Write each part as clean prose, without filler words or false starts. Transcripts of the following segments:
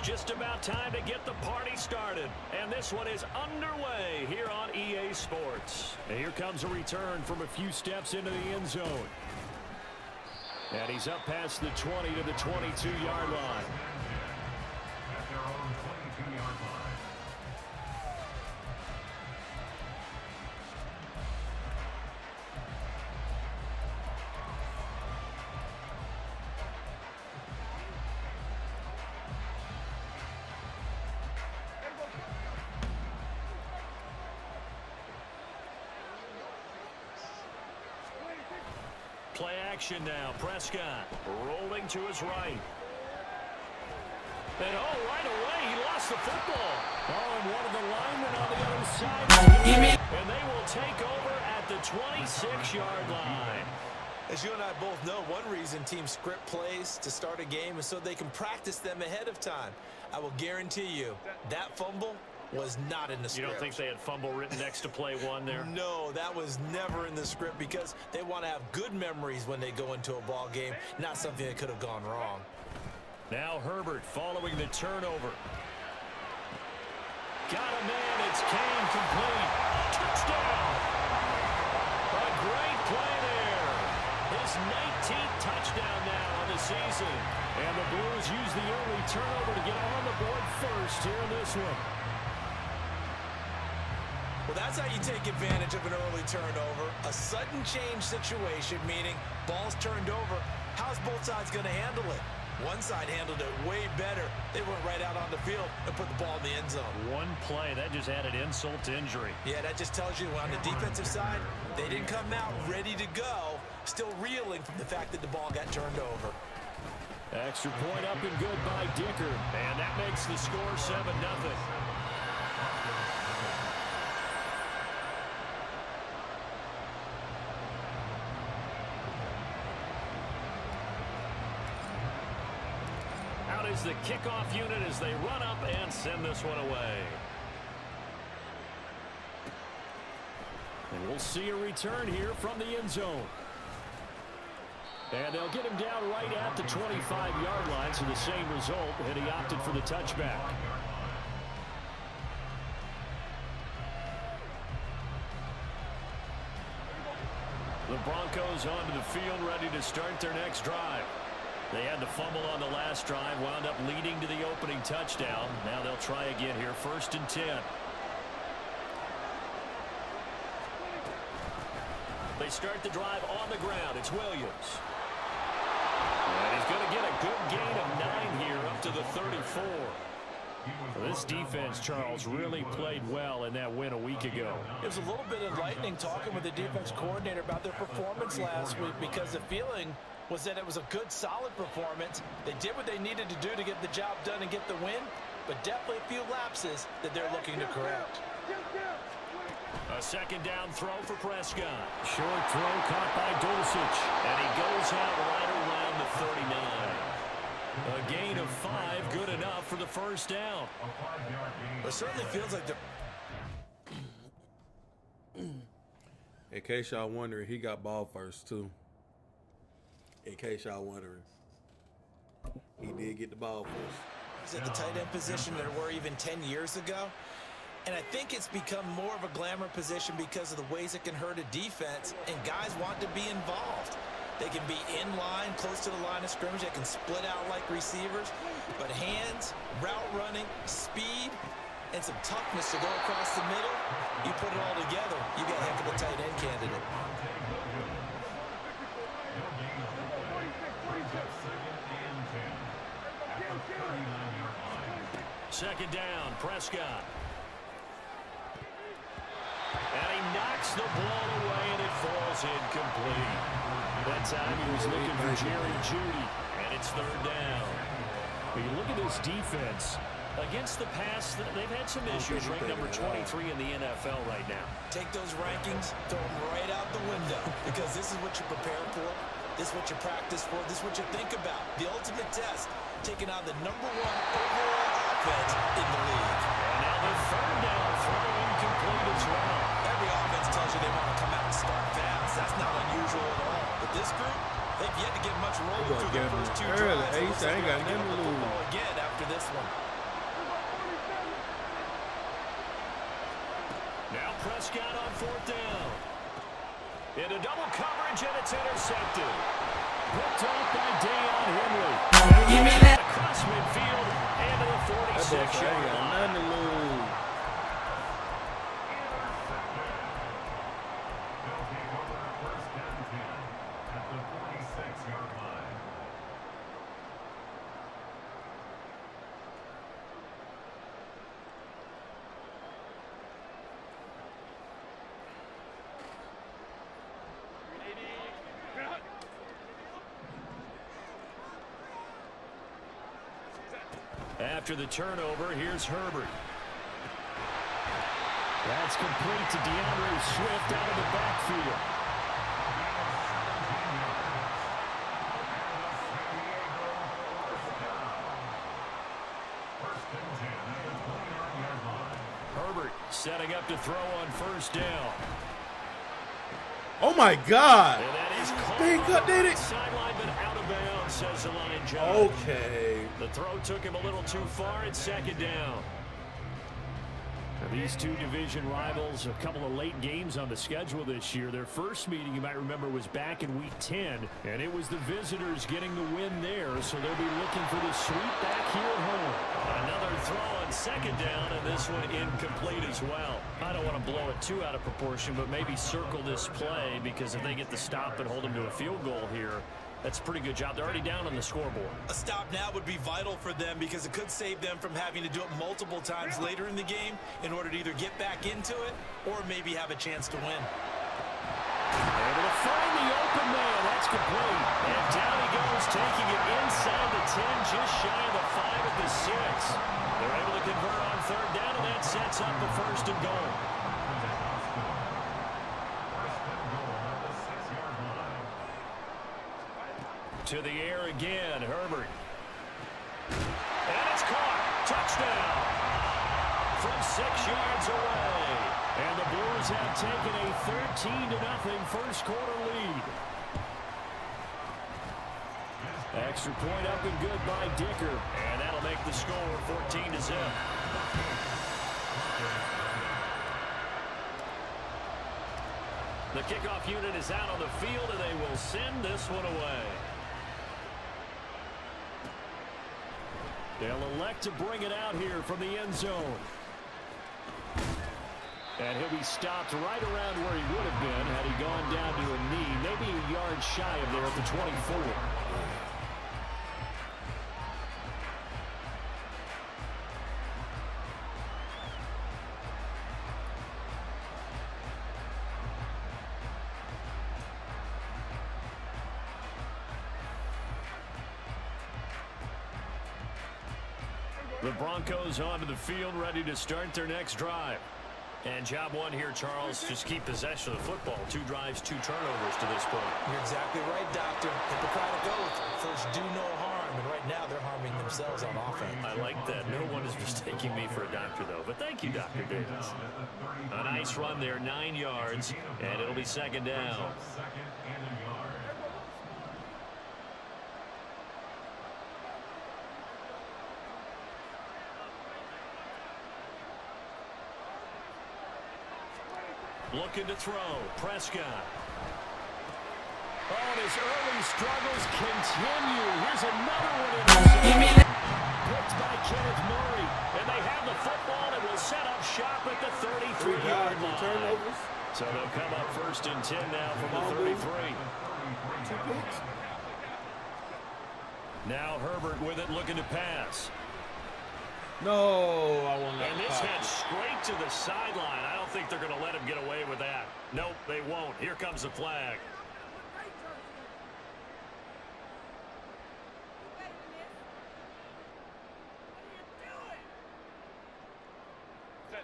just about time to get the party started. And this one is underway here on EA Sports. And here comes a return from a few steps into the end zone. And he's up past the 20 to the 22-yard line. At their own 22-yard line. Play action now. Prescott rolling to his right. And right away, he lost the football. And one of the linemen on the other side. And they will take over at the 26-yard line. As you and I both know, one reason teams script plays to start a game is so they can practice them ahead of time. I will guarantee you that fumble was not in the script. You don't think they had fumble written next to play one there? No, that was never in the script because they want to have good memories when they go into a ball game, not something that could have gone wrong. Now Herbert following the turnover. Got a man, it's Kane complete. Touchdown! A great play there. His 19th touchdown now on the season. And the Blues use the early turnover to get on the board first here in this one. Well, that's how you take advantage of an early turnover. A sudden change situation, meaning ball's turned over. How's both sides going to handle it? One side handled it way better. They went right out on the field and put the ball in the end zone. One play, that just added insult to injury. Yeah, that just tells you on the defensive side, they didn't come out ready to go, still reeling from the fact that the ball got turned over. Extra point up and good by Dicker. And that makes the score 7-0. Is the kickoff unit as they run up and send this one away. And we'll see a return here from the end zone. And they'll get him down right at the 25-yard line, so the same result, and he opted for the touchback. The Broncos onto the field, ready to start their next drive. They had the fumble on the last drive, wound up leading to the opening touchdown. Now they'll try again here, 1st and 10. They start the drive on the ground. It's Williams. And he's going to get a good gain of 9 here up to the 34. This defense, Charles, really played well in that win a week ago. It was a little bit enlightening talking with the defense coordinator about their performance last week because the feeling was that it was a good, solid performance. They did what they needed to do to get the job done and get the win, but definitely a few lapses that they're looking to correct. A second down throw for Prescott. Short throw caught by Dulcich, and he goes out right around the 39. A gain of 5, good enough for the first down. It certainly feels like in case y'all wondering, he got ball first, too. In case y'all wondering. He did get the ball first. He's at the tight end position that were even 10 years ago. And I think it's become more of a glamour position because of the ways it can hurt a defense, and guys want to be involved. They can be in line, close to the line of scrimmage. They can split out like receivers. But hands, route running, speed, and some toughness to go across the middle, you put it all together, you got a heck of a tight end candidate. Second down, Prescott. And he knocks the ball away, and it falls incomplete. That time he was looking for Jerry Jeudy, and it's 3rd down. When you look at this defense, against the pass, they've had some issues. Ranked number 23 in the NFL right now. Take those rankings, throw them right out the window, because this is what you prepare for. This is what you practice for. This is what you think about. The ultimate test, taking on the #1 overall offense in the league. And now the 3rd down throw incomplete as well. Every offense tells you they want to come out and start fast. That's not unusual at all. But this group, they've yet to get much rolling through the first 2 drives. Ace, I ain't got nothing to lose. Again after this one. Now Prescott on 4th down. Into double coverage, and it's intercepted. Picked off by Deion Henry. Give me that. Across midfield and to the 46-yard line. Nothing to lose. They'll take over first down 10 at the 46-yard line. After the turnover, here's Herbert. That's complete to DeAndre Swift out of the backfield. Herbert setting up to throw on 1st down. Oh my God! And that is They did it. Sideline, but out of bounds, says the line judge. Okay. The throw took him a little too far. It's 2nd down. These two division rivals, a couple of late games on the schedule this year. Their first meeting, you might remember, was back in Week 10, and it was the visitors getting the win there, so they'll be looking for the sweep back here at home. Another throw on 2nd down, and this one incomplete as well. I don't want to blow it too out of proportion, but maybe circle this play, because if they get the stop and hold them to a field goal here, that's a pretty good job. They're already down on the scoreboard. A stop now would be vital for them because it could save them from having to do it multiple times later in the game in order to either get back into it or maybe have a chance to win. Able to find the open man. That's complete. And down he goes, taking it inside the 10, just shy of the 5 at the 6. They're able to convert on 3rd down, and that sets up the 1st and goal. To the air again, Herbert. And it's caught. Touchdown. From 6 yards away. And the Blues have taken a 13-0 first quarter lead. Extra point up and good by Dicker. And that'll make the score 14-0. The kickoff unit is out on the field, and they will send this one away. They'll elect to bring it out here from the end zone. And he'll be stopped right around where he would have been had he gone down to a knee, maybe a yard shy of there at the 24. The Broncos onto the field, ready to start their next drive. And job one here, Charles, just keep possession of the football. 2 drives, 2 turnovers to this point. You're exactly right, Doctor. Hippocratic oath. First, do no harm. And right now, they're harming themselves on offense. I like that. No one is mistaking me for a doctor, though. But thank you, Dr. Davis. A nice run there, 9 yards, and it'll be 2nd down. Looking to throw. Prescott. Oh, and his early struggles continue. Here's another one. Picked by Kenneth Murray. And they have the football and will set up shop at the 33-yard line. So they'll come up 1st and 10 now from the 33. Now Herbert with it, looking to pass. No, I want that. And this head straight to the sideline. I don't think they're going to let him get away with that. Nope, they won't. Here comes the flag.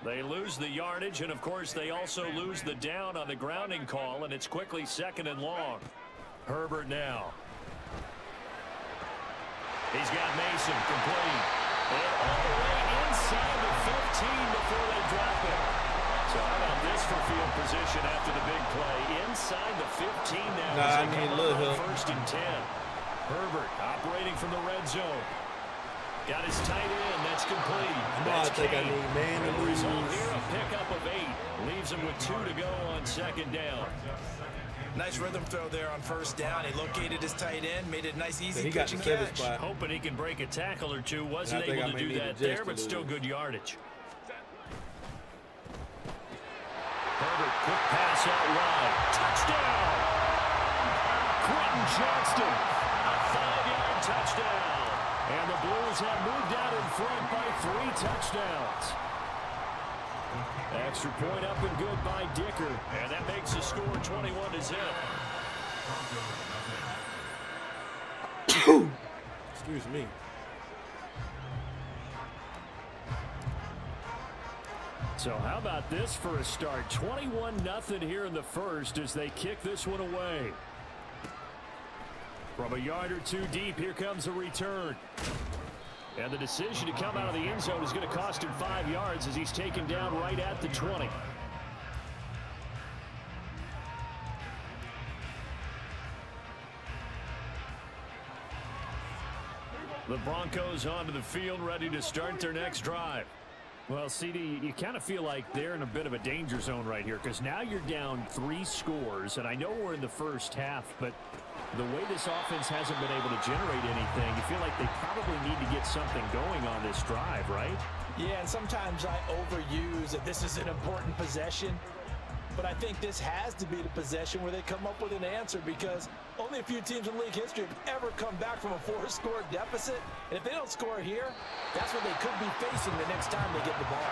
They lose the yardage, and of course they also lose the down on the grounding call, and it's quickly 2nd and long. Herbert now. He's got Mason complete. And all the way inside the 15 before they drop it. So how about this for field position after the big play? Inside the 15 now. I need a little help. 1st and 10. Herbert operating from the red zone. Got his tight end. That's complete. I think I need man to The result lose. here, a pickup of 8. Leaves him with 2 to go on second down. Nice rhythm throw there on first down. He located his tight end, made it a nice, easy He got pitch the and seven catch. spot. Hoping he can break a tackle or two. Wasn't And I think able I to may do need that to there, just but to still lose. good yardage. Herbert, quick pass out wide. Touchdown! Quentin Johnston, a 5-yard touchdown. And the Blues have moved out in front by 3 touchdowns. Extra point up and good by Dicker. And that makes the score 21-0. Excuse me. So how about this for a start? 21-0 here in the first as they kick this one away. From a yard or 2 deep, here comes a return. And the decision to come out of the end zone is going to cost him 5 yards as he's taken down right at the 20. The Broncos onto the field, ready to start their next drive. Well, CD, you kind of feel like they're in a bit of a danger zone right here because now you're down 3 scores, and I know we're in the first half, but the way this offense hasn't been able to generate anything, you feel like they probably need to get something going on this drive, right? Yeah, and sometimes I overuse that this is an important possession. But I think this has to be the possession where they come up with an answer because only a few teams in league history have ever come back from a 4-score deficit. And if they don't score here, that's what they could be facing the next time they get the ball.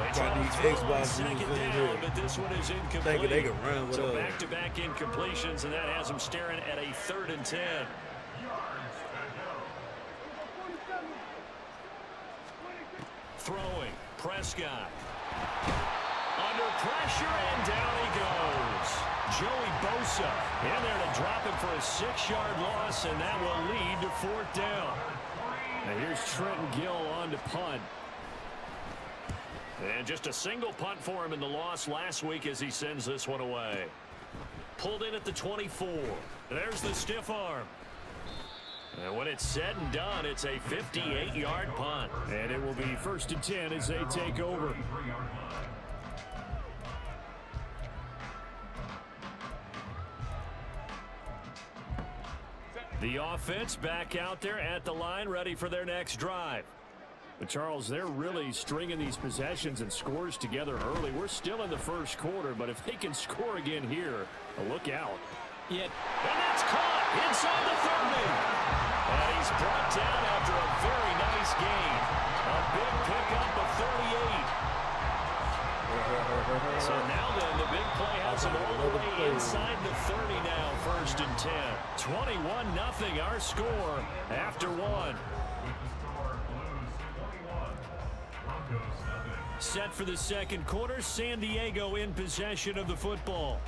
They try to these throw on Xbox second moves in down, here. but this one is incomplete. Thinking they can run with So us. back-to-back incompletions, and that has them staring at a 3rd and 10. Throwing, Prescott. Under pressure, and down he goes. Joey Bosa in there to drop him for a 6-yard loss, and that will lead to 4th down. And here's Trenton Gill on to punt. And just a single punt for him in the loss last week as he sends this one away. Pulled in at the 24. There's the stiff arm. And when it's said and done, it's a 58-yard punt. And it will be 1st and 10 as they take over. The offense back out there at the line, ready for their next drive. But, Charles, they're really stringing these possessions and scores together early. We're still in the first quarter, but if they can score again here, look out. Yeah. And that's caught inside the 30. And he's brought down after a very nice gain. A big pickup of 38. So now then, the big play has him all the way inside the 30 now, 1st and 10. 21-0 our score after 1. Set for the second quarter, San Diego in possession of the football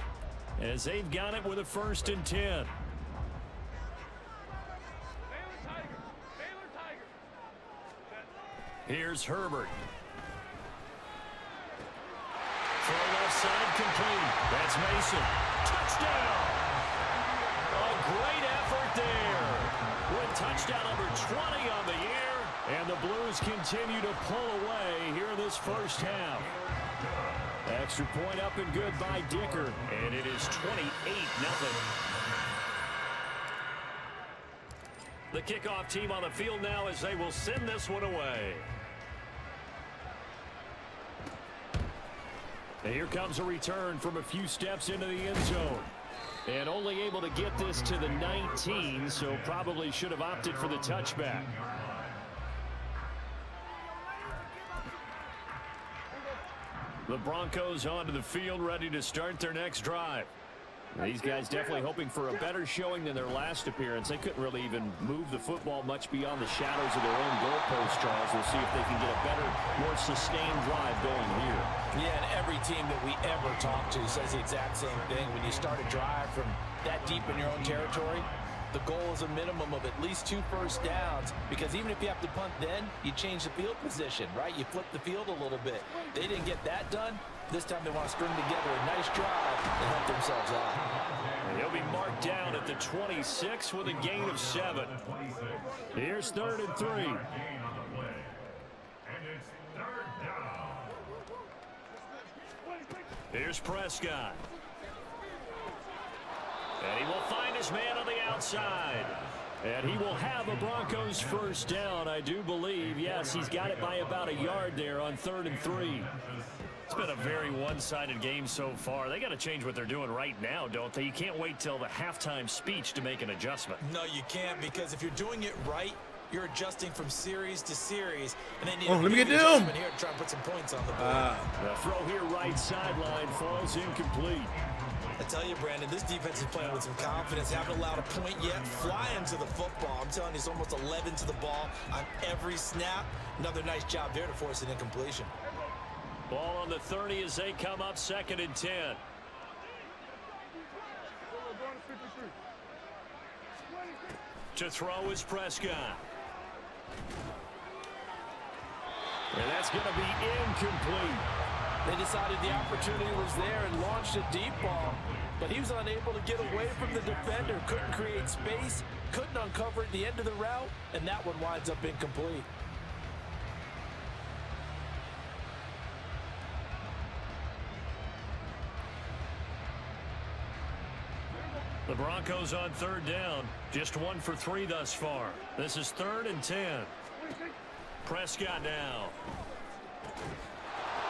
as they've got it with a 1st and 10. Here's Herbert. Throw left side complete. That's Mason. Touchdown! A great effort there. With touchdown number 20 on the year. And the Blues continue to pull away here in this first half. Extra point up and good by Dicker. And it is 28-0. The kickoff team on the field now as they will send this one away. And here comes a return from a few steps into the end zone. And only able to get this to the 19, so probably should have opted for the touchback. The Broncos onto the field, ready to start their next drive. These guys definitely hoping for a better showing than their last appearance. They couldn't really even move the football much beyond the shadows of their own goalpost, Charles. We'll see if they can get a better, more sustained drive going here. Yeah, and every team that we ever talk to says the exact same thing. When you start a drive from that deep in your own territory, the goal is a minimum of at least 2 first downs, because even if you have to punt then, you change the field position, right? You flip the field a little bit. They didn't get that done. This time they want to string together a nice drive and help themselves out. And he'll be marked down at the 26 with a gain of 7. Here's 3rd and 3. And it's Here's Prescott. And he will find his man on the outside. And he will have a Broncos first down, I do believe. Yes, he's got it by about a yard there on 3rd and 3. It's been a very one-sided game so far. They got to change what they're doing right now, don't they? You can't wait till the halftime speech to make an adjustment. No, you can't, because if you're doing it right, you're adjusting from series to series. And they need let me get them. adjustment here to try and put some points on the board. The throw here right sideline falls incomplete. I tell you, Brandon, this defense is playing with some confidence. Haven't allowed a point yet. Flying to the football. I'm telling you, it's almost 11 to the ball on every snap. Another nice job there to force an incompletion. Ball on the 30 as they come up 2nd and 10. To throw is Prescott. And that's going to be incomplete. They decided the opportunity was there and launched a deep ball, but he was unable to get away from the defender, couldn't create space, couldn't uncover at the end of the route, and that one winds up incomplete. The Broncos on 3rd down, just 1 for 3 thus far. This is 3rd and 10. Prescott now.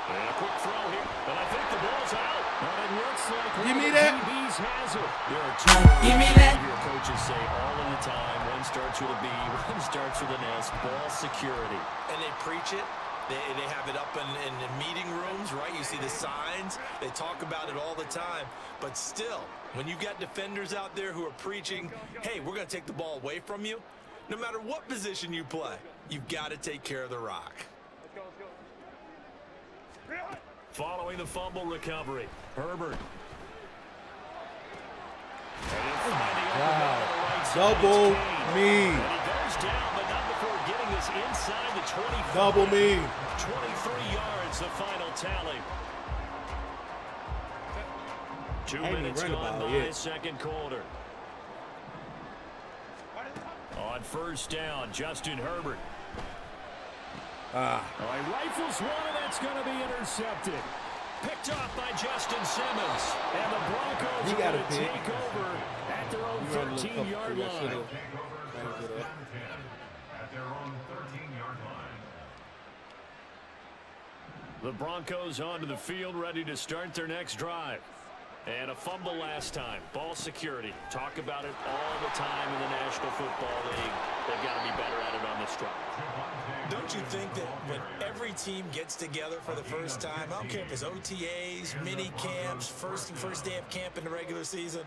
And a quick throw here, and I think the ball's out. And it looks like Give me one of that. the DBs has it. There are 2 Give me that. Your coaches say all of the time. One starts with a B, one starts with an S. Ball security. And they preach it. They have it up in meeting rooms, right? You see the signs. They talk about it all the time. But still, when you've got defenders out there who are preaching, hey, we're going to take the ball away from you, no matter what position you play, you've got to take care of the rock. Following the fumble recovery, Herbert. Double me. And he goes down, but not before getting this inside the 25. Double me. 23 yards, the final tally. 2 ain't even minutes run the gone ball by, yet. 2nd quarter. On 1st down, Justin Herbert. All right, rifles one, and that's going to be intercepted. Picked off by Justin Simmons. And the Broncos He are got going a to pick. take over at their own 13-yard line. At their own 13-yard line. The Broncos onto the field, ready to start their next drive. And a fumble last time. Ball security. Talk about it all the time in the National Football League. They've got to be better at it on this drive. Don't you think that when every team gets together for the first time, I don't care if it's OTAs, mini camps, first day of camp in the regular season,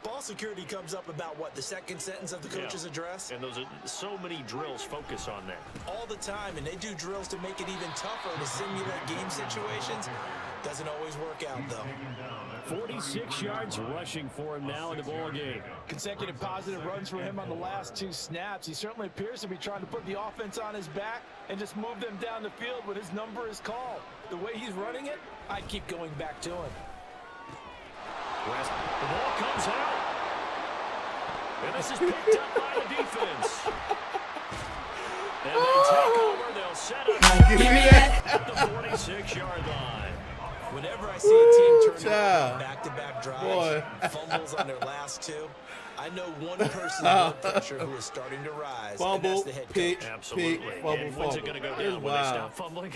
ball security comes up about what, the second sentence of the coach's address? And those are so many drills focus on that. All the time, and they do drills to make it even tougher to simulate game situations. Doesn't always work out, though. 46 yards rushing for him now in the ball game. Consecutive positive runs for him on the last 2 snaps. He certainly appears to be trying to put the offense on his back and just move them down the field when his number is called. The way he's running it, I'd keep going back to him. The ball comes out. And this is picked up by the defense. And they take over. They'll set up Give me that. at the 46-yard line. Whenever I see a team turn child. over back-to-back drives, Boy. fumbles on their last 2, I know one person in blood pressure who is starting to rise, and that's Fumble, the head coach. pick, Absolutely. pick, fumble, And when's it fumble. going to go It's down? When they wild. stop fumbling?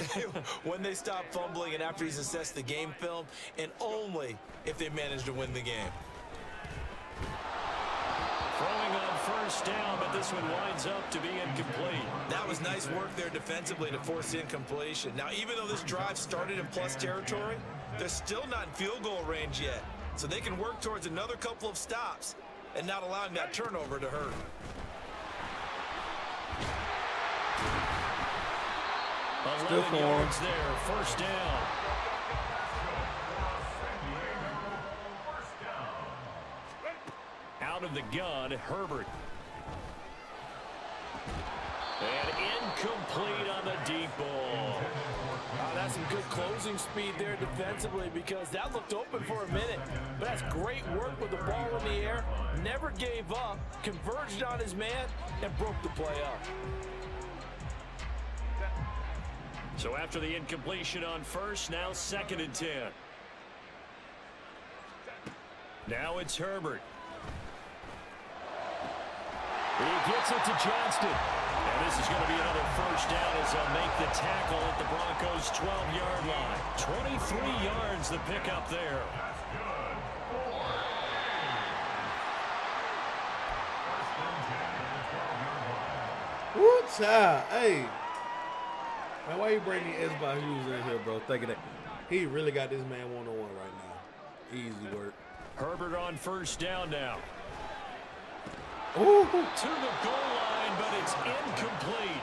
When they stop fumbling and after he's assessed the game film, and only if they manage to win the game. Throwing on 1st down, but this one winds up to be incomplete. That was nice work there defensively to force incompletion. Now, even though this drive started in plus territory, they're still not in field goal range yet. So they can work towards another couple of stops and not allowing that turnover to hurt. Still 11 for him. yards there, 1st down. Out of the gun, Herbert. And incomplete on the deep ball. That's some good closing speed there defensively, because that looked open for a minute. But that's great work with the ball in the air. Never gave up, converged on his man, and broke the play up. So after the incompletion on 1st, now 2nd and 10. Now it's Herbert. He gets it to Johnston. And this is going to be another first down as they'll make the tackle at the Broncos' 12-yard line. 23 yards the pickup there. What's up? Hey. Man, why you bringing Esba Hughes in here, bro? Thinking that he really got this man one-on-one right now. Easy work. Herbert on first down now. Ooh. To the goal line, but it's incomplete.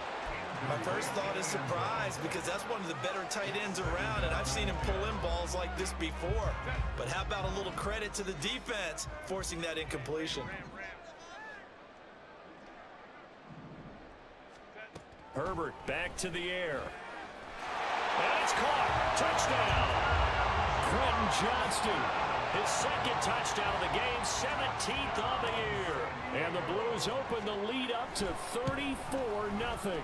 My first thought is surprise because that's one of the better tight ends around, and I've seen him pull in balls like this before. But how about a little credit to the defense forcing that incompletion? Herbert back to the air. And it's caught. Touchdown. Quentin Johnston, his second touchdown of the game, 17th on the year. And the Blues open the lead up to 34-0.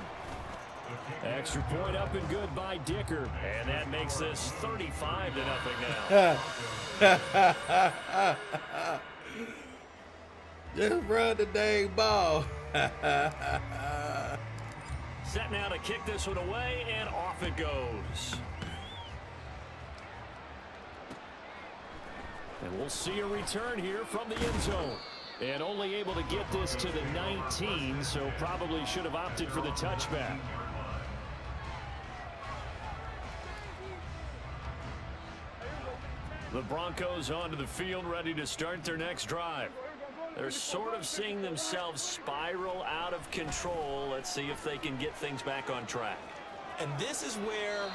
Extra point up and good by Dicker. And that makes this 35-0 now. Just run the dang ball. Set now to kick this one away, and off it goes. And we'll see a return here from the end zone. And only able to get this to the 19, so probably should have opted for the touchback. The Broncos onto the field, ready to start their next drive. They're sort of seeing themselves spiral out of control. Let's see if they can get things back on track. And this is where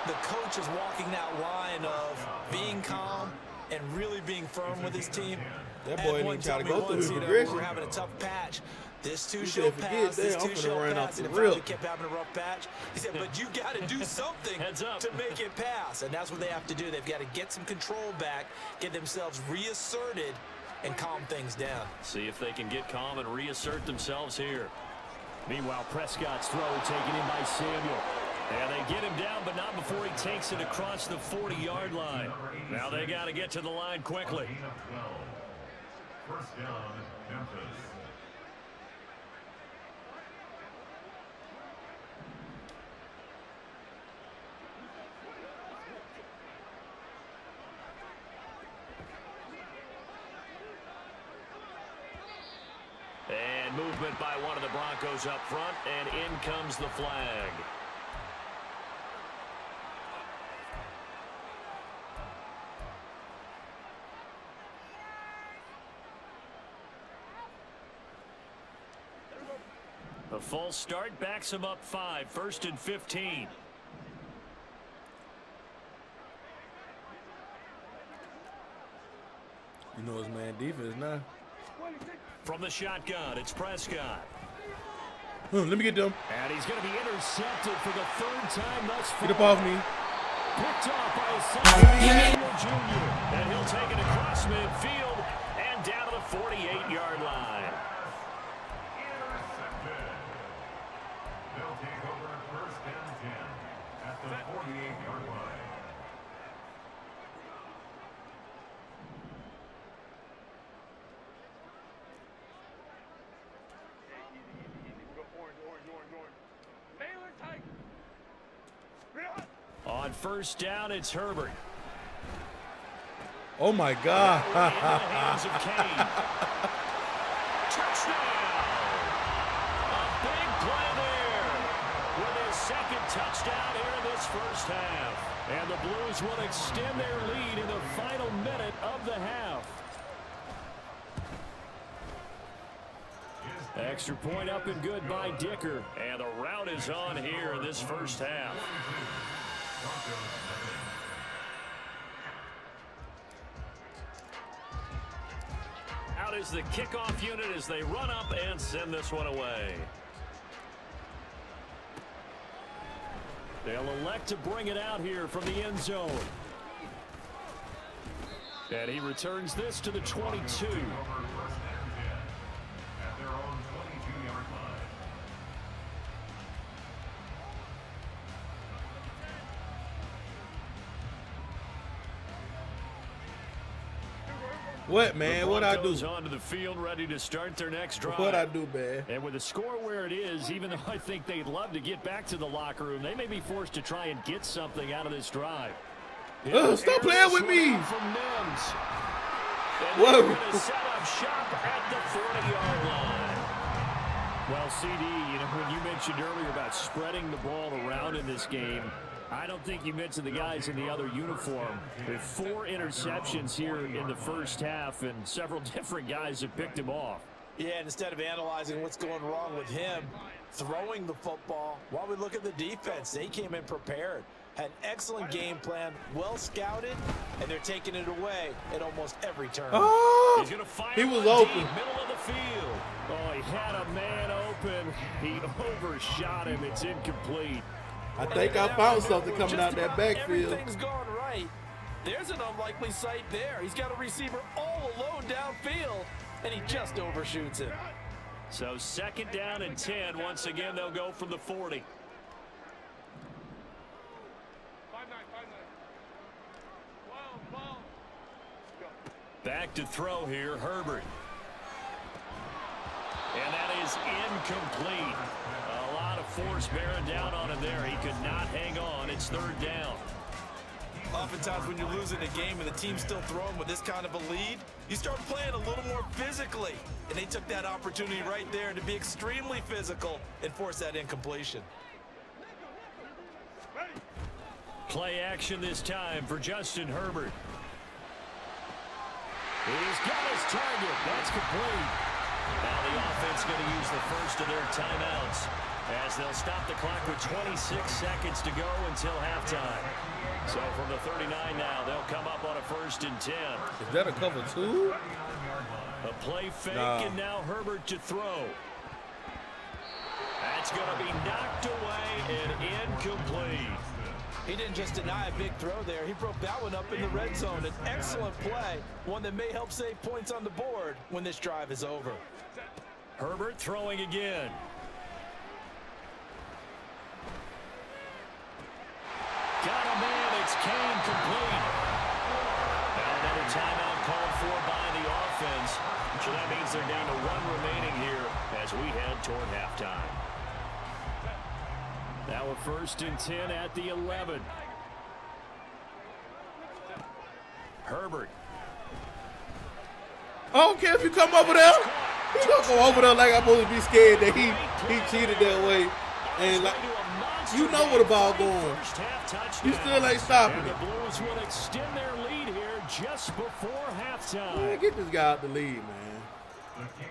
the coach is walking that line of being calm and really being firm with his team. That boy didn't try to go through his progression. We're having a tough patch. This two He show said, "Forget pass, that, this I'm two finna show run off pass, the and it finally rip." kept having a rough patch. He said, but you got to do something Heads up. to make it pass. And that's what they have to do. They've got to get some control back, get themselves reasserted, and calm things down. See if they can get calm and reassert themselves here. Meanwhile, Prescott's throw taken in by Samuel. And they get him down, but not before he takes it across the 40-yard line. Now they got to get to the line quickly. First down, Memphis. And movement by one of the Broncos up front, and in comes the flag. A false start backs him up 5, 1st and 15. You know his man defense now. From the shotgun, it's Prescott. Let me get them. And he's going to be intercepted for the 3rd time thus far. Get up off me. Picked off by his Samuel Jr. And he'll take it across midfield and down to the 48-yard line. Intercepted. They'll take over first and 10 at the 48-yard line. On first down, it's Herbert. Oh my God. In the hands of Kane. Touchdown! A big play there with his 2nd touchdown here in this first half. And the Blues will extend their lead in the final minute of the half. Extra point up and good by Dicker. And the route is on here in this first half. Out is the kickoff unit as they run up and send this one away. They'll elect to bring it out here from the end zone. And he returns this to the 22. What, man? What I do? Broncos onto the field, ready to start their next drive. What I do, man? And with the score where it is, even though I think they'd love to get back to the locker room, they may be forced to try and get something out of this drive. Stop playing with me. From Mims. And Whoa. they're going to set up shop at the 40-yard line. Well, CD, when you mentioned earlier about spreading the ball around in this game, I don't think you mentioned the guys in the other uniform. With 4 interceptions here in the first half, and several different guys have picked him off. Yeah, and instead of analyzing what's going wrong with him throwing the football, while we look at the defense, they came in prepared. Had an excellent game plan, well scouted, and they're taking it away at almost every turn. Oh, He's going to fire he was one open. deep, middle of the field. Oh, he had a man open. He overshot him. It's incomplete. I think I found something coming out that backfield. Everything's gone right. There's an unlikely sight there. He's got a receiver all alone downfield, and he just overshoots him. So 2nd down and 10. Once again, they'll go from the 40. Back to throw here, Herbert. And that is incomplete. A lot of force bearing down on him there. He could not hang on. It's 3rd down. Oftentimes when you're losing a game and the team's still throwing with this kind of a lead, you start playing a little more physically. And they took that opportunity right there to be extremely physical and force that incompletion. Play action this time for Justin Herbert. He's got his target. That's complete. Now the offense going to use the first of their timeouts as they'll stop the clock with 26 seconds to go until halftime. So from the 39 now, they'll come up on a 1st and 10. Is that a cover 2? A play fake, Nah. and now Herbert to throw. That's going to be knocked away and incomplete. He didn't just deny a big throw there. He broke that one up in the red zone. An excellent play, one that may help save points on the board when this drive is over. Herbert throwing again. Got a man. It's Kane complete. Now another timeout called for by the offense. So that means they're down to 1 remaining here as we head toward halftime. Now a 1st and 10 at the 11. Herbert. I don't care if you come over there. He don't go over there like I'm supposed to be scared that he cheated that way. And like, you know where the ball going. You still ain't stopping The it. Blues will extend their lead here just before halftime. Man, get this guy out the lead, man.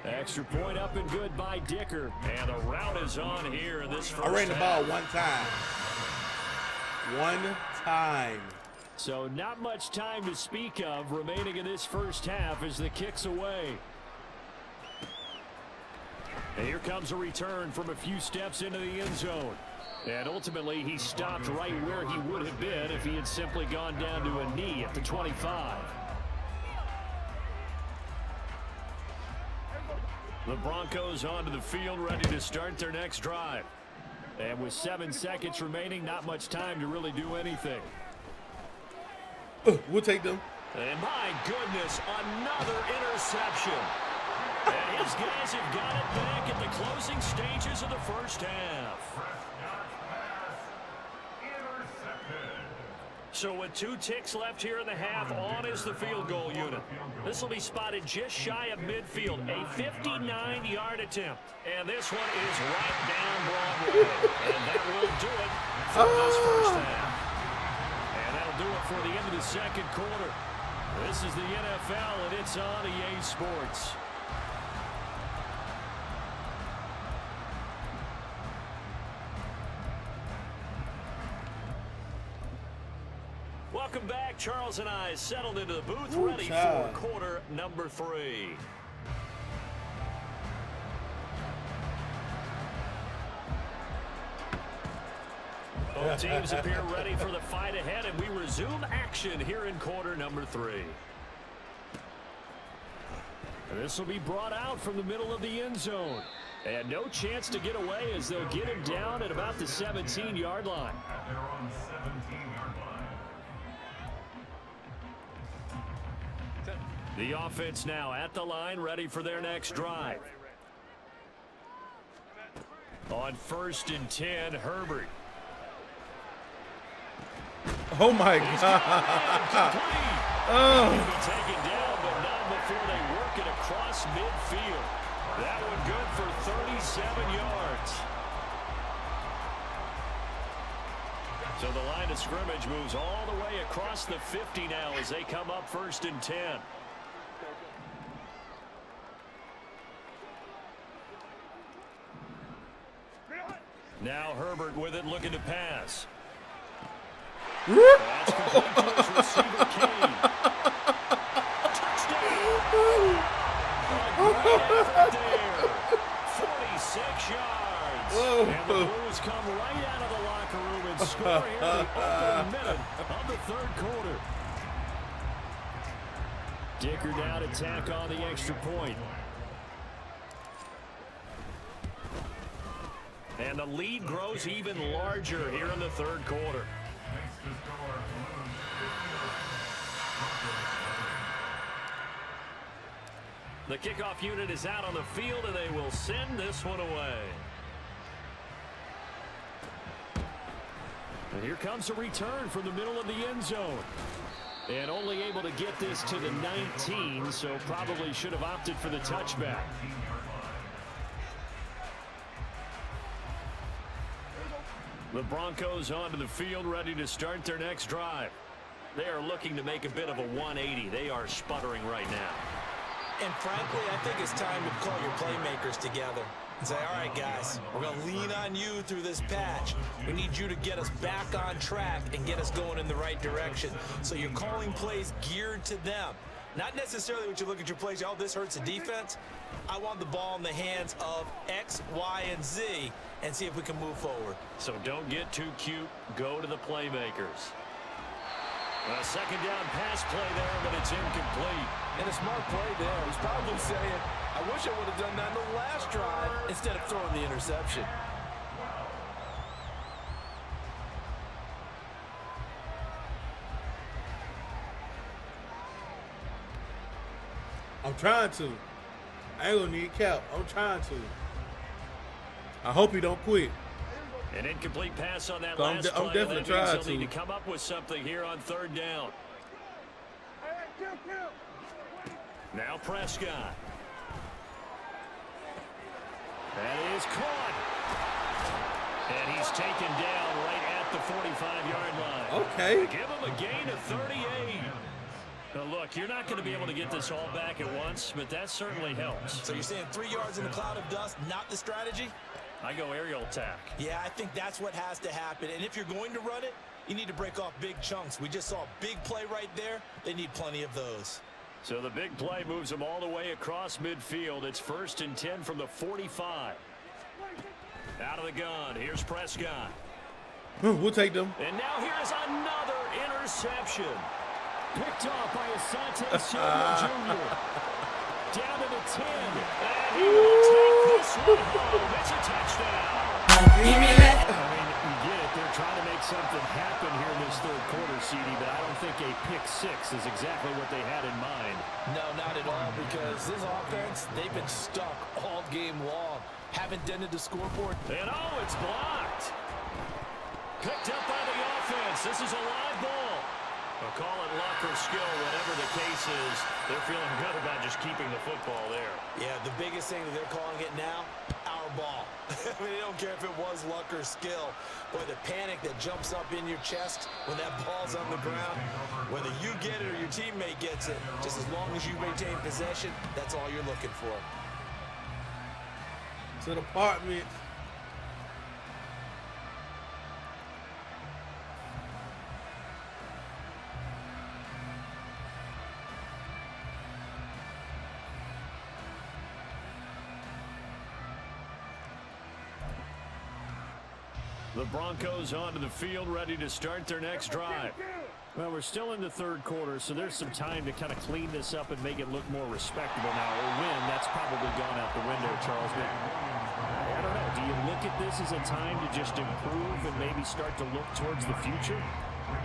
Extra point up and good by Dicker. And the route is on here in this first I ran the half. ball 1 time. 1 time. So not much time to speak of remaining in this first half as the kick's away. And here comes a return from a few steps into the end zone. And ultimately, he stopped right where he would have been if he had simply gone down to a knee at the 25. The Broncos onto the field, ready to start their next drive. And with 7 seconds remaining, not much time to really do anything. We'll take them. And my goodness, another interception. And his guys have got it back at the closing stages of the first half. So with 2 ticks left here in the half, on is the field goal unit. This will be spotted just shy of midfield, a 59-yard attempt. And this one is right down Broadway. And that will do it for this first half. And that'll do it for the end of the second quarter. This is the NFL, and it's on EA Sports. Welcome back. Charles and I settled into the booth, ready for quarter number 3. Both teams appear ready for the fight ahead, and we resume action here in quarter number 3. This will be brought out from the middle of the end zone. And no chance to get away as they'll get him down at about the 17-yard line. At their own 17-yard line. The offense now at the line, ready for their next drive. On 1st and 10, Herbert. Oh my God. Oh. Taken down, but not before they work it across midfield. That one good for 37 yards. So the line of scrimmage moves all the way across the 50 now as they come up 1st and 10. Now Herbert with it, looking to pass. That's complete to his receiver, Kane. Touchdown! A great effort there. 46 yards. And the Blues come right out of the locker room and score here in the opening minute of the 3rd quarter. Dicker now to tack on the extra point. And the lead grows even larger here in the 3rd quarter. The kickoff unit is out on the field, and they will send this one away. And here comes a return from the middle of the end zone. And only able to get this to the 19, so probably should have opted for the touchback. The Broncos onto the field, ready to start their next drive. They are looking to make a bit of a 180. They are sputtering right now. And frankly, I think it's time to call your playmakers together and say, all right, guys, we're going to lean on you through this patch. We need you to get us back on track and get us going in the right direction. So you're calling plays geared to them. Not necessarily what you look at your plays, oh, this hurts the defense. I want the ball in the hands of X, Y, and Z and see if we can move forward. So don't get too cute. Go to the playmakers. A 2nd down pass play there, but it's incomplete. And a smart play there. He's probably saying, I wish I would have done that in the last drive instead of throwing the interception. I'm trying to. I ain't gonna need cap. I'm trying to. I hope he don't quit. An incomplete pass on that So last play. I'm definitely That means trying they'll need to. to come up with something here on 3rd down. Now Prescott. That is caught. And he's taken down right at the 45-yard line. Okay. Give him a gain of 38. Now look, you're not going to be able to get this all back at once, but that certainly helps. So you're saying 3 yards in a cloud of dust, not the strategy? I go aerial attack. Yeah, I think that's what has to happen. And if you're going to run it, you need to break off big chunks. We just saw a big play right there. They need plenty of those. So the big play moves them all the way across midfield. It's 1st and 10 from the 45. Out of the gun. Here's Prescott. We'll take them. And now here's another interception. Picked off by Asante Samuel Jr. Down to the 10. And he will take this one home. It's a touchdown. I mean, you get it. They're trying to make something happen here in this 3rd quarter, CD, but I don't think a pick 6 is exactly what they had in mind. No, not at all, because this offense, they've been stuck all game long. Haven't dented the scoreboard. And oh, it's blocked. Picked up by the offense. This is a live ball. They'll call it luck or skill, whatever the case is. They're feeling good about just keeping the football there. Yeah, the biggest thing that they're calling it now, our ball. I mean, they don't care if it was luck or skill. Boy, the panic that jumps up in your chest when that ball's on the ground, whether you get it or your teammate gets it, just as long as you maintain possession, that's all you're looking for. To the apartment. The Broncos onto the field, ready to start their next drive. Well, we're still in the 3rd quarter, so there's some time to kind of clean this up and make it look more respectable now. A win, that's probably gone out the window, Charles. But I don't know. Do you look at this as a time to just improve and maybe start to look towards the future?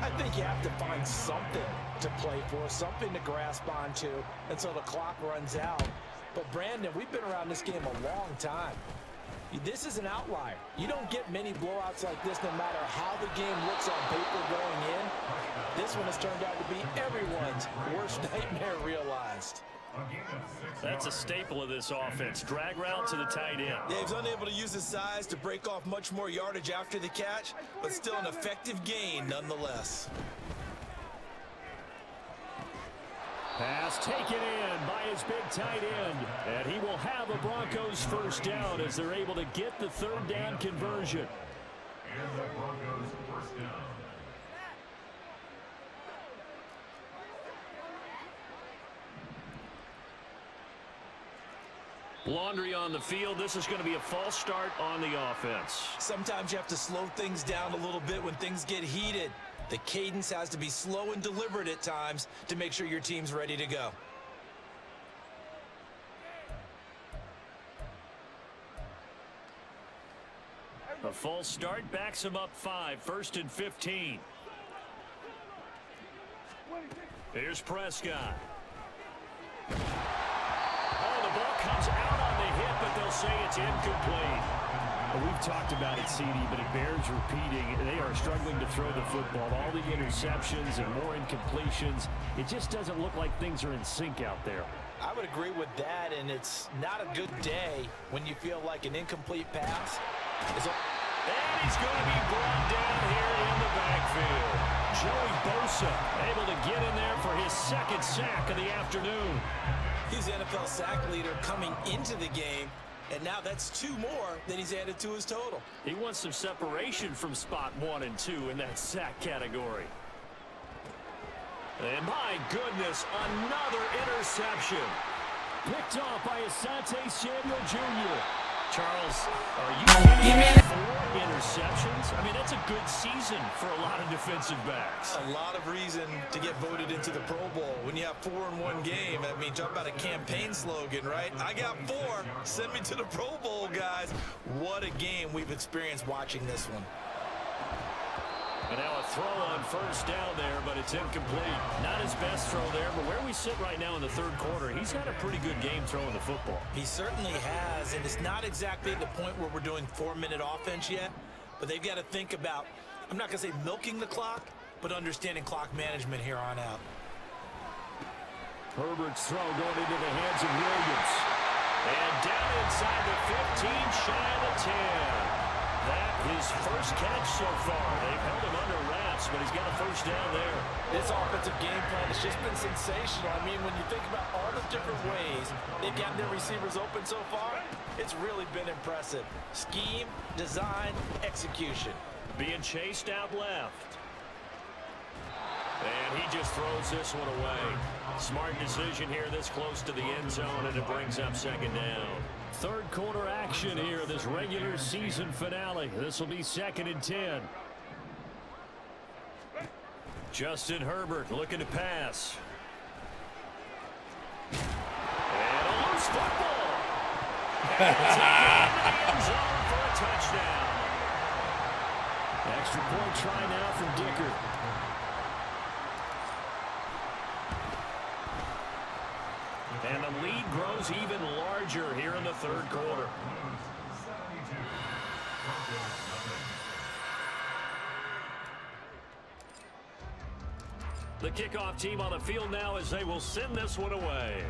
I think you have to find something to play for, something to grasp onto until the clock runs out. But Brandon, we've been around this game a long time. This is an outlier. You don't get many blowouts like this no matter how the game looks on paper going in. This one has turned out to be everyone's worst nightmare realized. That's a staple of this offense. Drag route to the tight end. Yeah, he's unable to use his size to break off much more yardage after the catch, but still an effective gain nonetheless. Pass taken in by his big tight end. And he will have a Broncos first down as they're able to get the third down conversion. And the Broncos first down. Laundry on the field. This is going to be a false start on the offense. Sometimes you have to slow things down a little bit when things get heated. The cadence has to be slow and deliberate at times to make sure your team's ready to go. A false start backs him up 5, 1st and 15. Here's Prescott. Oh, the ball comes out on the hit, but they'll say it's incomplete. Well, we've talked about it, CD, but it bears repeating. They are struggling to throw the football. All the interceptions and more incompletions. It just doesn't look like things are in sync out there. I would agree with that, and it's not a good day when you feel like an incomplete pass is and he's going to be brought down here in the backfield. Joey Bosa able to get in there for his second sack of the afternoon. He's the NFL sack leader coming into the game, and now that's 2 more that he's added to his total. He wants some separation from spot 1 and 2 in that sack category. And my goodness, another interception. Picked off by Asante Samuel Jr. Charles, are you kidding me? 4 interceptions? I mean, that's a good season for a lot of defensive backs. A lot of reason to get voted into the Pro Bowl. When you have 4 in one game, I mean, talk about a campaign slogan, right? I got 4. Send me to the Pro Bowl, guys. What a game we've experienced watching this one. And now a throw on first down there, but it's incomplete. Not his best throw there, but where we sit right now in the third quarter, he's had a pretty good game throwing the football. He certainly has, and it's not exactly the point where we're doing 4-minute offense yet, but they've got to think about, I'm not going to say milking the clock, but understanding clock management here on out. Herbert's throw going into the hands of Williams. And down inside the 15, shy of the 10. That his first catch so far. They've held him under wraps, but he's got a first down there. This offensive game plan has just been sensational. I mean, when you think about all the different ways they've gotten their receivers open so far, it's really been impressive. Scheme, design, execution. Being chased out left. And he just throws this one away. Smart decision here this close to the end zone, and it brings up second down. Third quarter action here, this regular season finale. This will be 2nd and 10. Justin Herbert looking to pass. And a loose football. And taken into the end zone for a touchdown. Extra point try now from Dicker. And the lead grows even larger here in the third quarter. The kickoff team on the field now as they will send this one away.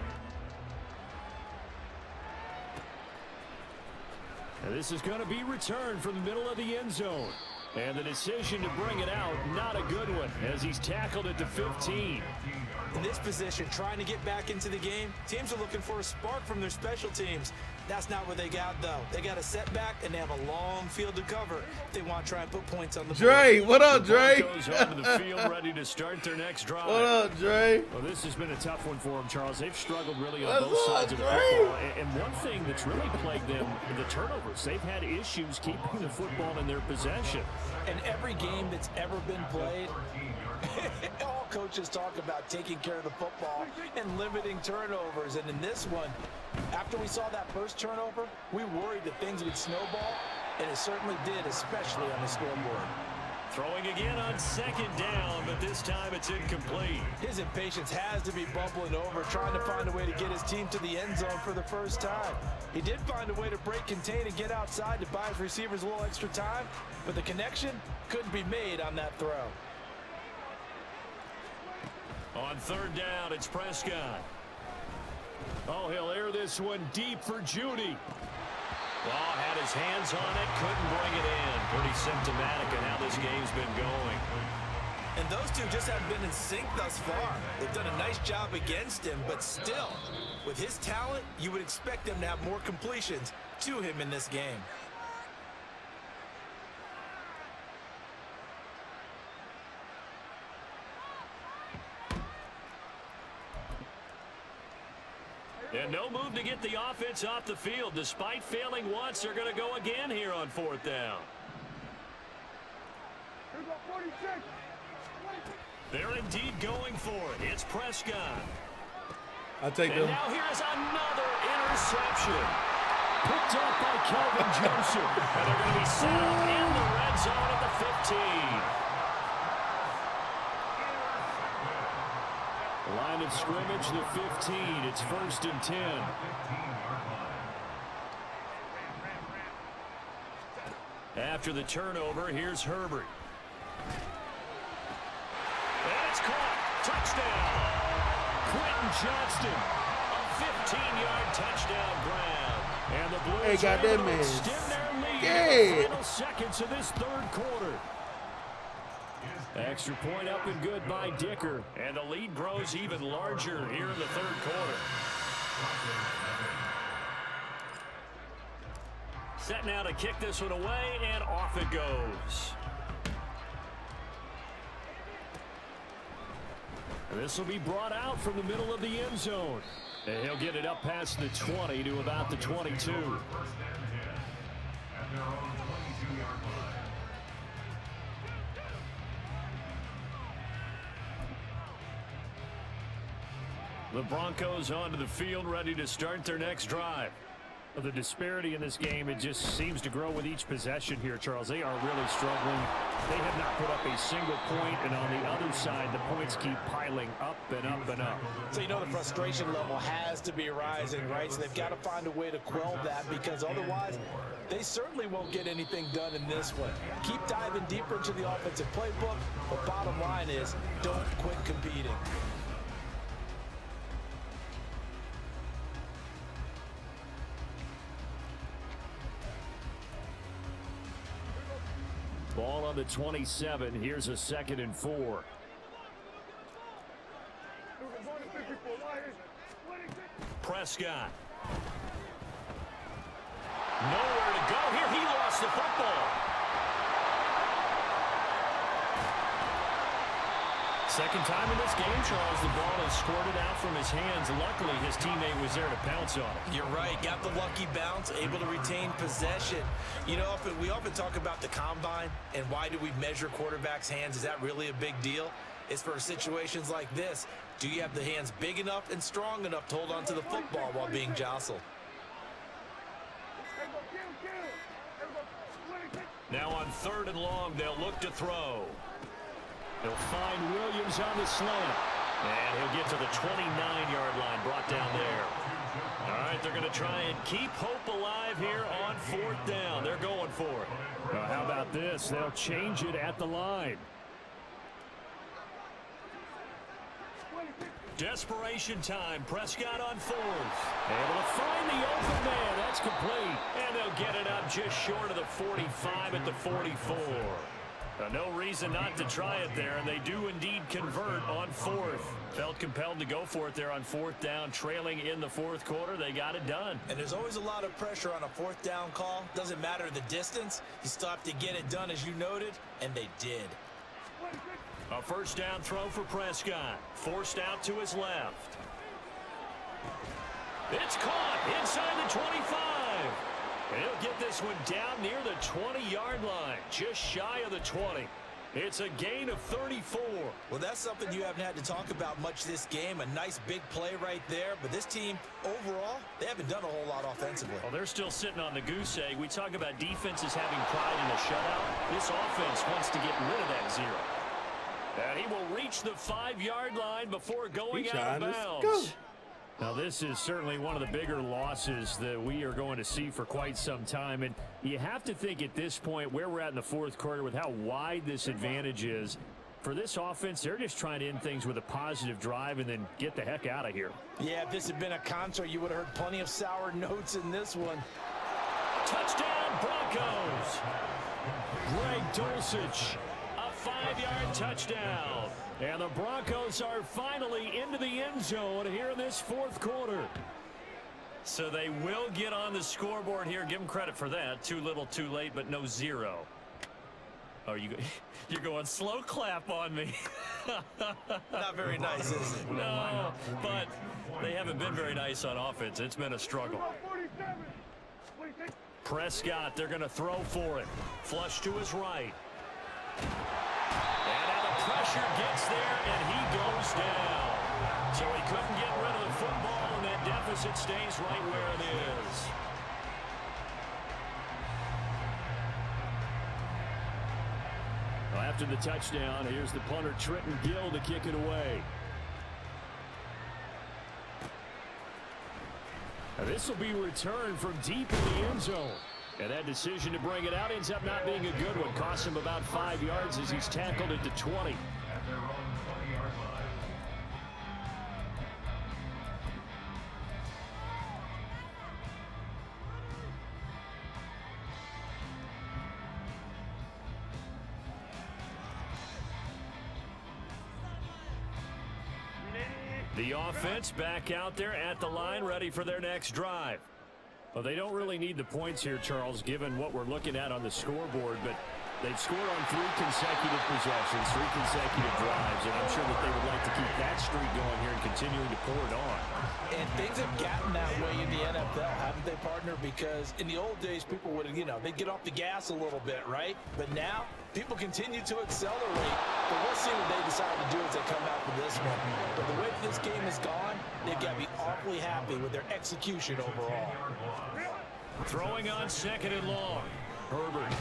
And this is going to be returned from the middle of the end zone. And the decision to bring it out, not a good one, as he's tackled at the 15. In this position, trying to get back into the game, teams are looking for a spark from their special teams. That's not what they got, though. They got a setback, and they have a long field to cover if they want to try and put points on the board. Dre, what up, Dre? Goes onto the field ready to start their next drive. What up, Dre? Well, this has been a tough one for them, Charles. They've struggled really on What's both up, sides of the Dre? football. And one thing that's really plagued them, the turnovers. They've had issues keeping the football in their possession. And every game that's ever been played, all coaches talk about taking care of the football and limiting turnovers. And in this one, after we saw that first turnover, we worried that things would snowball, and it certainly did, especially on the scoreboard. Throwing again on second down, but this time it's incomplete. His impatience has to be bubbling over, trying to find a way to get his team to the end zone for the first time. He did find a way to break contain and get outside to buy his receivers a little extra time, but the connection couldn't be made on that throw. On third down, it's Prescott. Oh, he'll air this one deep for Judy. Well, had his hands on it, couldn't bring it in. Pretty symptomatic of how this game's been going. And those two just haven't been in sync thus far. They've done a nice job against him, but still, with his talent, you would expect them to have more completions to him in this game. And no move to get the offense off the field. Despite failing once, they're going to go again here on fourth down. They're indeed going for it. It's Prescott. I'll take them. And now here's another interception. Picked up by Kelvin Joseph. And they're going to be set up in the red zone at the 15. Line of scrimmage, the 15. It's 1st and 10. After the turnover, here's Herbert. And it's caught. Touchdown. Quentin Johnston. A 15-yard touchdown grab. And the Blues Hey, got that man. extend their lead in the final seconds of this third quarter. Extra point up and good by Dicker. And the lead grows even larger here in the third quarter. Set now to kick this one away, and off it goes. And this will be brought out from the middle of the end zone. And he'll get it up past the 20 to about the 22. The Broncos onto the field, ready to start their next drive. The disparity in this game, it just seems to grow with each possession here, Charles. They are really struggling. They have not put up a single point, and on the other side, the points keep piling up and up and up. So you know the frustration level has to be rising, right? So they've got to find a way to quell that, because otherwise they certainly won't get anything done in this one. Keep diving deeper into the offensive playbook, but bottom line is don't quit competing. Ball on the 27. Here's a 2nd and 4. Prescott. Nowhere to go here. He lost the football. Second time in this game, Charles, the ball has squirted out from his hands. Luckily, his teammate was there to pounce on it. You're right. Got the lucky bounce, able to retain possession. You know, we often talk about the combine and why do we measure quarterbacks' hands. Is that really a big deal? It's for situations like this. Do you have the hands big enough and strong enough to hold on to the football while being jostled? Now on 3rd and long, they'll look to throw. They'll find Williams on the slant. And he'll get to the 29-yard line, brought down there. All right, they're going to try and keep hope alive here on 4th down. They're going for it. Well, how about this? They'll change it at the line. Desperation time. Prescott on 4th. Able to find the open man. That's complete. And they'll get it up just short of the 45 at the 44. No reason not to try it there, and they do indeed convert on 4th. Felt compelled to go for it there on 4th down, trailing in the 4th quarter. They got it done. And there's always a lot of pressure on a 4th down call. Doesn't matter the distance. You still have to get it done, as you noted, and they did. A 1st down throw for Prescott. Forced out to his left. It's caught inside the 25. He'll get this one down near the 20-yard line, just shy of the 20. It's a gain of 34. Well, that's something you haven't had to talk about much this game. A nice big play right there. But this team, overall, they haven't done a whole lot offensively. Well, they're still sitting on the goose egg. We talk about defenses having pride in a shutout. This offense wants to get rid of that zero. And he will reach the 5-yard line before going out of bounds. Now, this is certainly one of the bigger losses that we are going to see for quite some time. And you have to think at this point where we're at in the fourth quarter with how wide this advantage is. For this offense, they're just trying to end things with a positive drive and then get the heck out of here. Yeah, if this had been a concert, you would have heard plenty of sour notes in this one. Touchdown, Broncos. Greg Dulcich, a 5-yard touchdown. And the Broncos are finally into the end zone here in this fourth quarter. So they will get on the scoreboard here. Give them credit for that. Too little, too late, but no zero. Oh, you're going slow clap on me. Not very nice, is it? No, but they haven't been very nice on offense. It's been a struggle. Prescott, they're going to throw for it. Flush to his right. And now the pressure gets there, and he goes down. So he couldn't get rid of the football, and that deficit stays right where it is. Well, after the touchdown, here's the punter, Trenton Gill, to kick it away. Now this will be returned from deep in the end zone. And that decision to bring it out ends up not being a good one. Costs him about 5 yards as he's tackled at the 20. The offense back out there at the line, ready for their next drive. Well, they don't really need the points here, Charles, given what we're looking at on the scoreboard, but they've scored on 3 consecutive possessions, 3 consecutive drives, and I'm sure that they would like to keep that streak going here and continuing to pour it on. And things have gotten that way in the NFL, haven't they, partner? Because in the old days, people would, they'd get off the gas a little bit, right? But now, people continue to accelerate. But we'll see what they decide to do as they come out for this one. But the way that this game has gone, they've got to be awfully happy with their execution overall. Throwing on 2nd and long. Herbert.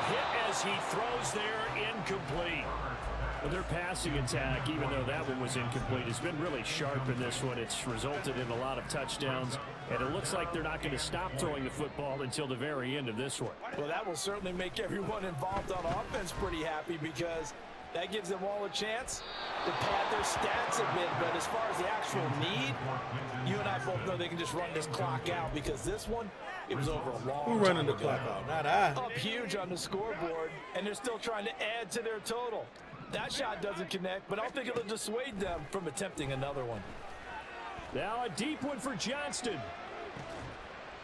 Hit as he throws there, incomplete. Well, their passing attack, even though that one was incomplete, has been really sharp in this one. It's resulted in a lot of touchdowns, and it looks like they're not going to stop throwing the football until the very end of this one. Well, that will certainly make everyone involved on offense pretty happy because that gives them all a chance to pad their stats a bit. But as far as the actual need, you and I both know they can just run this clock out because this one, it was over a long time. Who's running the clock out? Not I. Up huge on the scoreboard, and they're still trying to add to their total. That shot doesn't connect, but I don't think it'll dissuade them from attempting another one. Now a deep one for Johnston.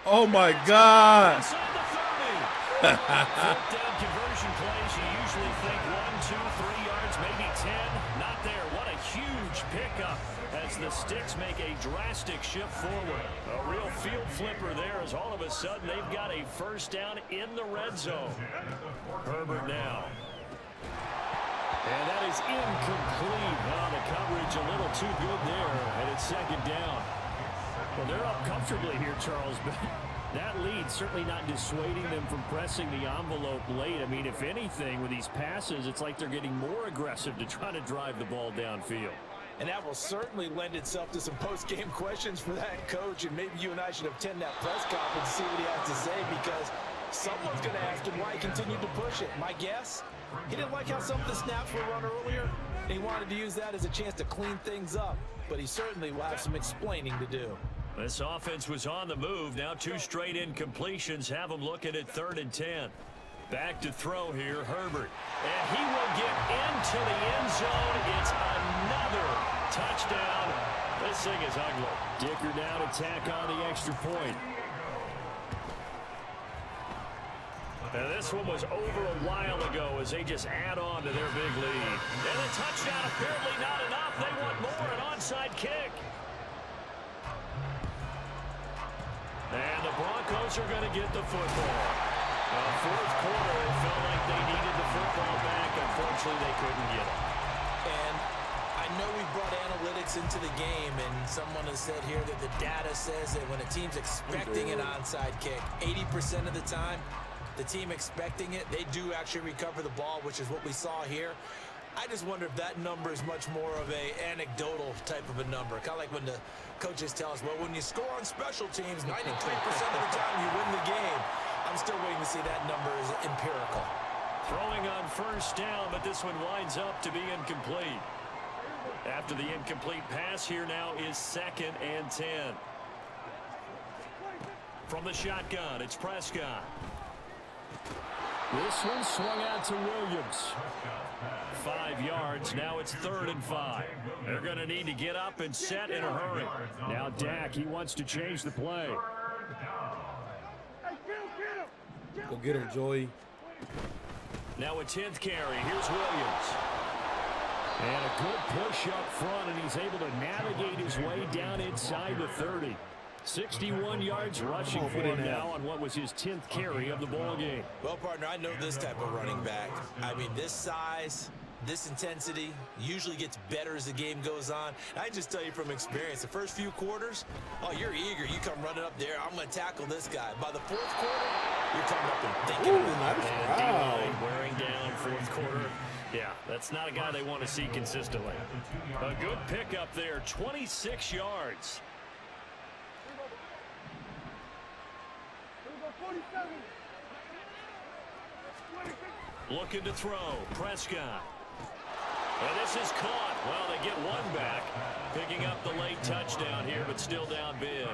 Oh, my God. Inside the 30. Fourth down conversion plays, you usually think 1, 2, 3 yards, maybe 10. Not there. What a huge pickup as the Sticks make a drastic shift forward. A real field flipper there as all of a sudden they've got a first down in the red zone. Herbert now. And that is incomplete. Well, the coverage a little too good there, and it's 2nd down. Well, they're up comfortably here, Charles, but that lead certainly not dissuading them from pressing the envelope late. I mean, if anything, with these passes, it's like they're getting more aggressive to try to drive the ball downfield. And that will certainly lend itself to some post-game questions for that coach, and maybe you and I should attend that press conference and see what he has to say because someone's going to ask him why he continued to push it. My guess? He didn't like how some of the snaps were run earlier, and he wanted to use that as a chance to clean things up. But he certainly will have some explaining to do. This offense was on the move. Now 2 straight incompletions have them looking at 3rd and 10. Back to throw here, Herbert. And he will get into the end zone. It's another touchdown. This thing is ugly. Dicker now to tack on the extra point. Now this one was over a while ago as they just add on to their big lead. And a touchdown apparently not enough. They want more, an onside kick. And the Broncos are going to get the football. Fourth quarter, it felt like they needed the football back. Unfortunately, they couldn't get it. And I know we brought analytics into the game, and someone has said here that the data says that when a team's expecting an onside kick, 80% of the time, the team expecting it, they do actually recover the ball, which is what we saw here. I just wonder if that number is much more of a anecdotal type of a number. Kind of like when the coaches tell us, well, when you score on special teams, 93% of the time you win the game. I'm still waiting to see that number is empirical. Throwing on first down, but this one winds up to be incomplete. After the incomplete pass, here now is 2nd and 10. From the shotgun, it's Prescott. This one swung out to Williams. 5 yards. Now it's 3rd and 5. They're going to need to get up and set in a hurry. Now Dak, he wants to change the play. Go get him, Joey. Now a 10th carry. Here's Williams. And a good push up front, and he's able to navigate his way down inside the 30. 61 yards rushing for him now on what was his 10th carry of the ball game. Well, partner, I know this type of running back. I mean, this size, this intensity usually gets better as the game goes on. And I just tell you from experience, the first few quarters, oh, you're eager. You come running up there. I'm going to tackle this guy. By the 4th quarter, you're coming up and thinking about it. And wearing down 4th quarter. Yeah, that's not a guy they want to see consistently. A good pickup there, 26 yards. Looking to throw, Prescott. And this is caught. Well, they get one back. Picking up the late touchdown here, but still down big.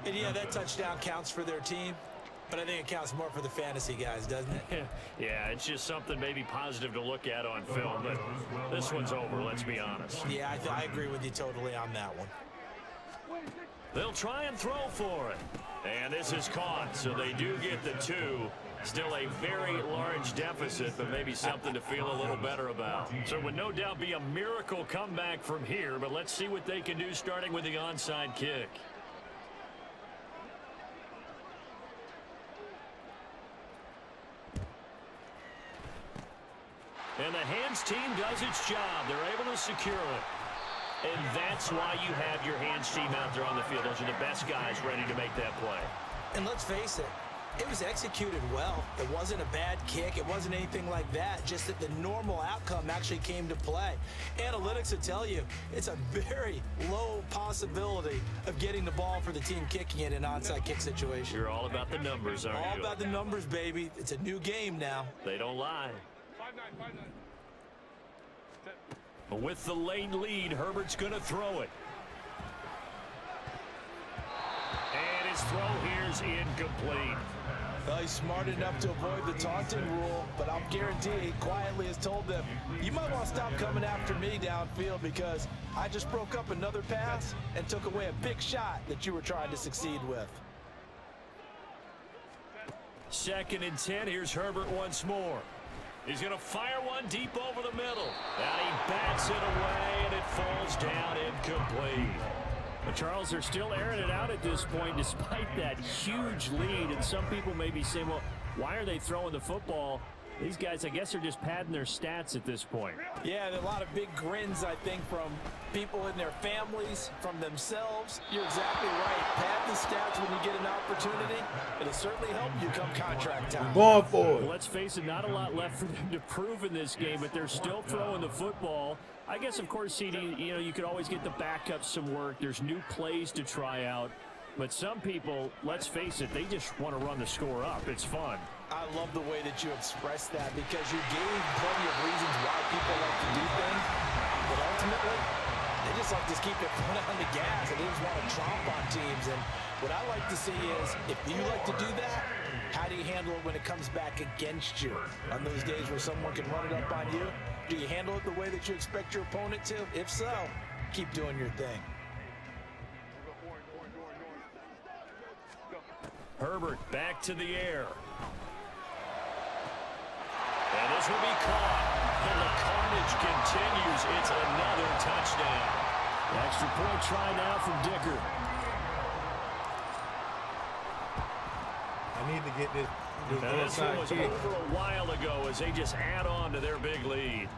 And yeah, that touchdown counts for their team, but I think it counts more for the fantasy guys, doesn't it? Yeah, it's just something maybe positive to look at on film, but this one's over, let's be honest. Yeah, I agree with you totally on that one. They'll try and throw for it. And this is caught, so they do get the 2. Still a very large deficit, but maybe something to feel a little better about. So it would no doubt be a miracle comeback from here, but let's see what they can do starting with the onside kick. And the hands team does its job. They're able to secure it. And that's why you have your hands team out there on the field. Those are the best guys ready to make that play. And let's face it, it was executed well. It wasn't a bad kick. It wasn't anything like that. Just that the normal outcome actually came to play. Analytics will tell you it's a very low possibility of getting the ball for the team kicking it in an onside kick situation. You're all about the numbers, aren't you? All about the numbers, baby. It's a new game now. They don't lie. With the late lead, Herbert's going to throw it. And his throw here's incomplete. Well, he's smart enough to avoid the taunting rule, but I'll guarantee he quietly has told them, you might want to stop coming after me downfield because I just broke up another pass and took away a big shot that you were trying to succeed with. 2nd and 10. Here's Herbert once more. He's going to fire one deep over the middle. And he bats it away, and it falls down incomplete. But Charles, they're still airing it out at this point despite that huge lead. And some people may be saying, well, why are they throwing the football? These guys, I guess, are just padding their stats at this point. Yeah, there are a lot of big grins, I think, from people in their families, from themselves. You're exactly right. Pad the stats when you get an opportunity. It'll certainly help you come contract time. Going for it. Well, let's face it, not a lot left for them to prove in this game, but they're still throwing the football. I guess, of course, CD, you could always get the backups some work. There's new plays to try out. But some people, let's face it, they just want to run the score up. It's fun. I love the way that you express that because you gave plenty of reasons why people like to do things, but ultimately, they just like to keep their foot on the gas and they just want to tromp on teams. And what I like to see is, if you like to do that, how do you handle it when it comes back against you? On those days where someone can run it up on you, do you handle it the way that you expect your opponent to? If so, keep doing your thing. Herbert back to the air. And this will be caught. And the carnage continues. It's another touchdown. Extra point try now from Dicker. I need to get this. Now, this one was over a while ago as they just add on to their big lead.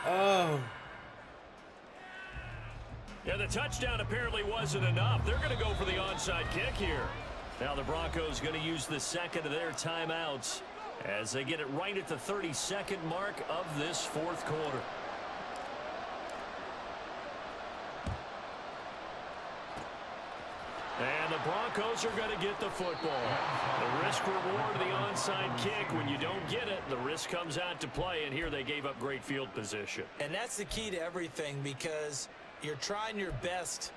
Oh. Yeah, the touchdown apparently wasn't enough. They're going to go for the onside kick here. Now the Broncos going to use the second of their timeouts as they get it right at the 32nd mark of this fourth quarter. And the Broncos are going to get the football. The risk reward of the onside kick. When you don't get it, the risk comes out to play, and here they gave up great field position. And that's the key to everything, because you're trying your best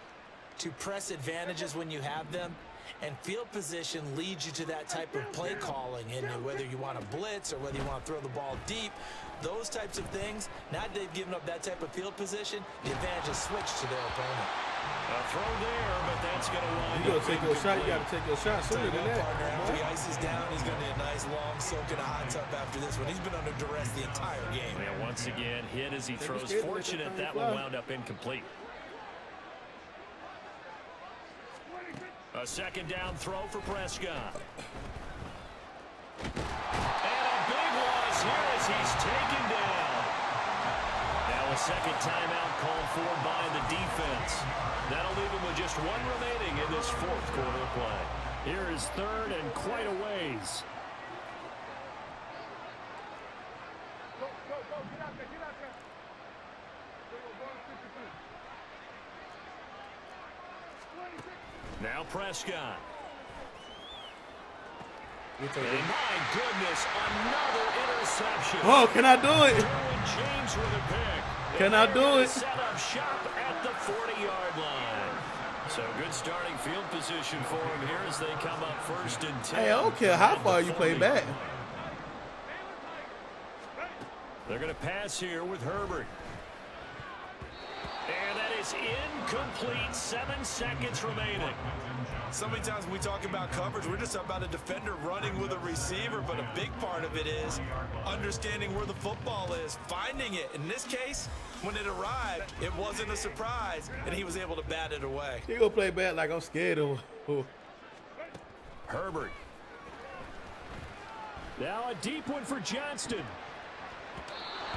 to press advantages when you have them, and field position leads you to that type of play calling. And whether you want to blitz or whether you want to throw the ball deep, those types of things, now that they've given up that type of field position, the advantage is switched to their opponent. A throw there, but that's going to wind up. You got to take your shot. You got to take your shot sooner than that. After he ices down, he's going to need a nice long soak in a hot tub after this one. He's been under duress the entire game. And once again, hit as he throws. Fortunate that one wound up incomplete. A second down throw for Prescott. And a big loss here as he's taken down. Now a second timeout called for by the defense. That'll leave him with just one remaining in this fourth quarter of play. Here is third and quite a ways. Now Prescott. And my goodness, another interception. oh, can I do it? Derwin James with a pick. Can I do it? Set up shop at the 40-yard line. So good starting field position for him here as they come up first and 10. Hey, I don't care how far you play back. They're going to pass here with Herbert. And that is incomplete. 7 seconds remaining. So many times when we talk about coverage, we're just about a defender running with a receiver, but a big part of it is understanding where the football is, finding it. In this case, when it arrived, it wasn't a surprise, and he was able to bat it away. He gonna play back like I'm scared of him. Herbert. Now a deep one for Johnston.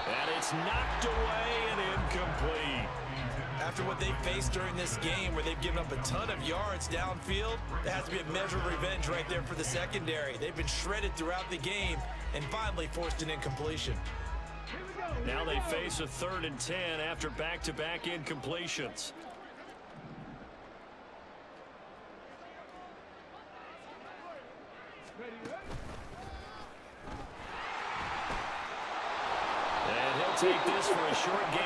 And it's knocked away and incomplete. After what they faced during this game, where they've given up a ton of yards downfield, there has to be a measure of revenge right there for the secondary. They've been shredded throughout the game and finally forced an incompletion. Now they face a 3rd and 10 after back-to-back incompletions. And he'll take this for a short gain.